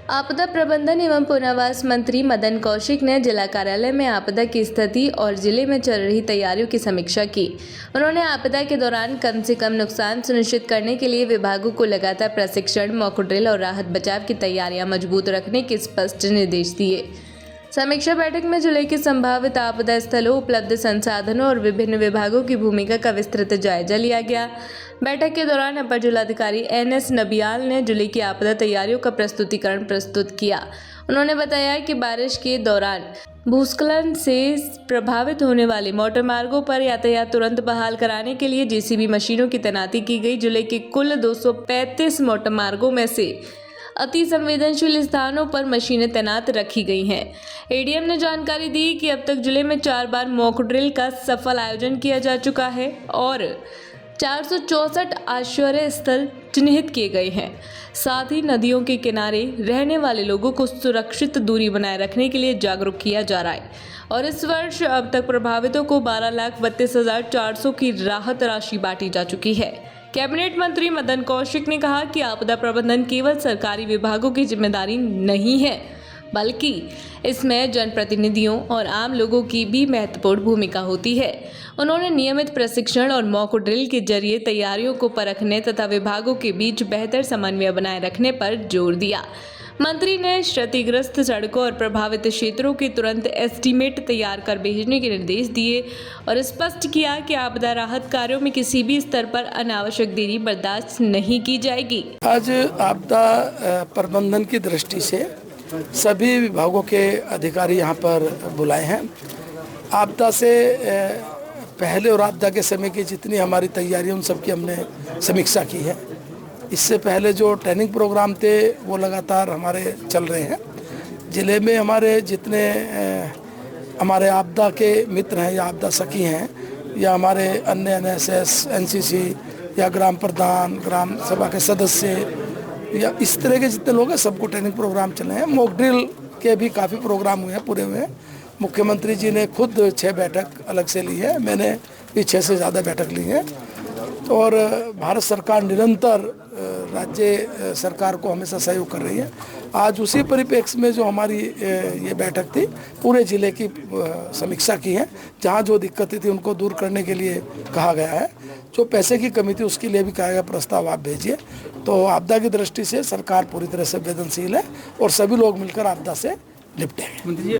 आपदा प्रबंधन एवं पुनर्वास मंत्री मदन कौशिक ने जिला कार्यालय में आपदा की स्थिति और जिले में चल रही तैयारियों की समीक्षा की। उन्होंने आपदा के दौरान कम से कम नुकसान सुनिश्चित करने के लिए विभागों को लगातार प्रशिक्षण, मॉक ड्रिल और राहत बचाव की तैयारियां मजबूत रखने के स्पष्ट निर्देश दिए। समीक्षा बैठक में जिले के संभावित आपदा स्थलों, उपलब्ध संसाधनों और विभिन्न विभागों की भूमिका का विस्तृत जायजा लिया गया। बैठक के दौरान अपर जिलाधिकारी NS नबियाल ने जिले की आपदा तैयारियों का प्रस्तुतिकरण प्रस्तुत किया। उन्होंने बताया कि बारिश के दौरान भूस्खलन से प्रभावित होने वाले मोटर मार्गों पर यातायात तुरंत बहाल कराने के लिए JCB मशीनों की तैनाती की गई। जिले के कुल 235 मोटर मार्गों में से अति संवेदनशील स्थानों पर मशीनें तैनात रखी गई हैं। ADM ने जानकारी दी कि अब तक जिले में 4 बार मॉक ड्रिल का सफल आयोजन किया जा चुका है और 464 आश्रय स्थल चिन्हित किए गए हैं। साथ ही नदियों के किनारे रहने वाले लोगों को सुरक्षित दूरी बनाए रखने के लिए जागरूक किया जा रहा है और इस वर्ष अब तक प्रभावितों को 12,32,400 की राहत राशि बांटी जा चुकी है। कैबिनेट मंत्री मदन कौशिक ने कहा कि आपदा प्रबंधन केवल सरकारी विभागों की जिम्मेदारी नहीं है, बल्कि इसमें जनप्रतिनिधियों और आम लोगों की भी महत्वपूर्ण भूमिका होती है। उन्होंने नियमित प्रशिक्षण और मॉक ड्रिल के जरिए तैयारियों को परखने तथा विभागों के बीच बेहतर समन्वय बनाए रखने पर जोर दिया। मंत्री ने क्षतिग्रस्त सड़कों और प्रभावित क्षेत्रों के तुरंत एस्टीमेट तैयार कर भेजने के निर्देश दिए और स्पष्ट किया कि आपदा राहत कार्यों में किसी भी स्तर पर अनावश्यक देरी बर्दाश्त नहीं की जाएगी। आज आपदा प्रबंधन की दृष्टि से सभी विभागों के अधिकारी यहाँ पर बुलाए हैं। आपदा से पहले और आपदा के समय की जितनी हमारी तैयारी उन सब की हमने समीक्षा की है। इससे पहले जो ट्रेनिंग प्रोग्राम थे वो लगातार हमारे चल रहे हैं। ज़िले में हमारे जितने हमारे आपदा के मित्र हैं या आपदा सखी हैं या हमारे अन्य NSS, NCC या ग्राम प्रधान, ग्राम सभा के सदस्य या इस तरह के जितने लोग हैं सबको ट्रेनिंग प्रोग्राम चले हैं। मॉक ड्रिल के भी काफ़ी प्रोग्राम हुए हैं, पूरे हुए हैं। मुख्यमंत्री जी ने खुद 6 बैठक अलग से ली है, मैंने भी 6 से ज़्यादा बैठक ली है और भारत सरकार निरंतर राज्य सरकार को हमेशा सहयोग कर रही है। आज उसी परिप्रेक्ष्य में जो हमारी ये बैठक थी, पूरे ज़िले की समीक्षा की है। जहाँ जो दिक्कतें थी उनको दूर करने के लिए कहा गया है। जो पैसे की कमी थी उसके लिए भी कहा गया प्रस्ताव आप भेजिए। तो आपदा की दृष्टि से सरकार पूरी तरह से संवेदनशील है और सभी लोग मिलकर आपदा से निपटेंगे।